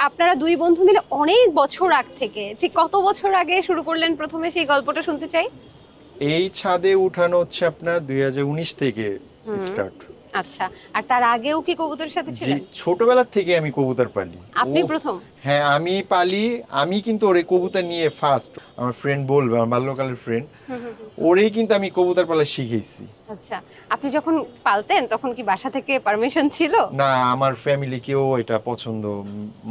আপনারা দুই বন্ধু মিলে অনেক বছর আগ থেকে, ঠিক কত বছর আগে শুরু করলেন প্রথমে, সেই গল্পটা শুনতে চাই। এই ছাদে উঠানো হচ্ছে আপনার 2019 থেকে হুম। স্টার্ট। আচ্ছা, আর তার আগেও কি কবুতরের সাথে জি, ছিলেন? ছোটবেলা থেকে আমি কবুতর পালি। ও আপনি প্রথম? হ্যাঁ, আমি পালি। আমি কিন্তু ওরে কবুতর নিয়ে ফার্স্ট, আমার ফ্রেন্ড বলবে, আমার বাল্যকালের ফ্রেন্ড, হুম হুম হুম। ওরেই কিন্তু আমি কবুতর পালা শিখেছি। আচ্ছা, আপনি যখন পালতেন তখন কি বাসা থেকে পারমিশন ছিল? না, আমার ফ্যামিলি কেউ এটা পছন্দ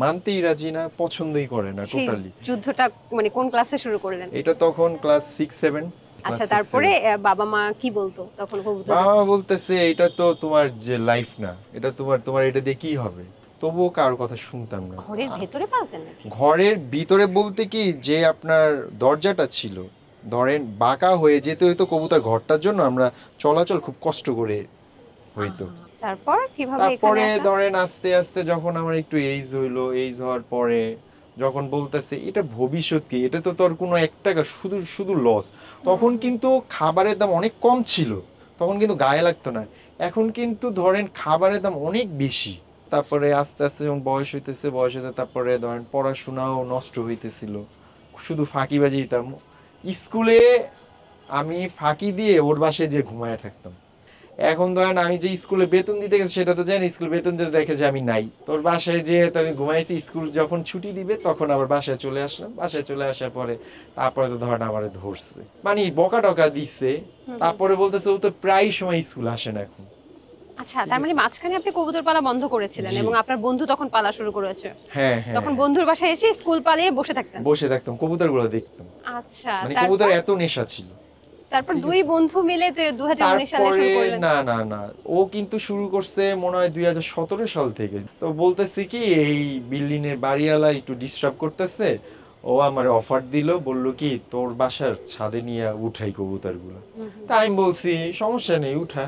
মানতেই রাজি না, পছন্দই করে না সেই টোটালি। যুদ্ধটা মানে কোন ক্লাসে শুরু করলেন? এটা তখন ক্লাস 6-7, ক্লাস আচ্ছা, 6-7। তারপরে বাবা মা কি বলতো তখন কবুতর? বাবা বলতেছে এটা তো তোমার যে লাইফ না, এটা তোমার তোমার এটা দিয়ে কি হবে। তবুও কারোর কথা শুনতাম না। ঘরের ভেতরে পালতেন নাকি? ঘরের ভিতরে বলতে কি, যে আপনার দরজাটা ছিল, ধরেন বাঁকা হয়ে যেতে হইতো কবুতর ঘরটার জন্য, আমরা চলাচল খুব কষ্ট করে হইতো। তারপর কিভাবে এখানে তারপরে আসা? ধরেন আস্তে আস্তে যখন আমার একটু এইজ হইলো, এইজ হওয়ার পরে যখন বলতেছে এটা ভবিষ্যৎ কি, এটা তো তোর কোনো 1 টাকা শুধু শুধু লস। তখন কিন্তু খাবারের দাম অনেক কম ছিল, তখন কিন্তু গায়ে লাগতো না। এখন কিন্তু ধরেন খাবারের দাম অনেক বেশি। তারপরে আস্তে আস্তে যখন বয়স হইতেছে, বয়স হইতে তারপরে ধরেন পড়াশোনাও নষ্ট হইতেছিল, শুধু ফাঁকিবাজি দিতাম স্কুলে। আমি ফাঁকি দিয়ে ওর বাসায় যে ঘুমায় থাকতাম। এখন ধরেন আমি যে স্কুলে বেতন দিতে গেছি সেটা তো জানি, স্কুলে বেতন দিতে দেখে যে আমি নাই, তোর বাসায় যে আমি ঘুমাইছি, স্কুল যখন ছুটি দিবে তখন আবার বাসায় চলে আসলাম। বাসায় চলে আসার পরে তারপরে তো ধরেন আমার ধরছে, মানে বকা টকা দিচ্ছে। তারপরে বলতেছে ও তো প্রায় সময় স্কুল আসে না এখন। আচ্ছা, তার মানে মাঝখানে আপনি কবুতর পালা বন্ধ করেছিলেন জি, এবং আপনার বন্ধু তখন পালা শুরু করেছে। হ্যাঁ হ্যাঁ তখন হ্যাঁ। বন্ধুর বাসায় এসে স্কুল পালিয়ে বসে থাকতেন? বসে থাকতাম, কবুতর গুলো দেখতাম। আচ্ছা, মানে কবুতর তারপর? এত নেশা ছিল। তারপর ঠিক দুই আছে, বন্ধু মিলে 2019 সালে তারপরে শুরু করলেন? না না না, ও কিন্তু শুরু করছে মনে হয় 2017 সাল থেকে। তো বলতেছে কি এই বিল্ডিং এর বাড়িওয়ালা একটু ডিস্টার্ব করতেছে, ও আমার অফার দিল, বলল কি তোর বাসার ছাদে নিয়ে উঠাই কবুতর গুলো। হুম হুম। তাই আমি বলছি সমস্যা নেই, উঠা।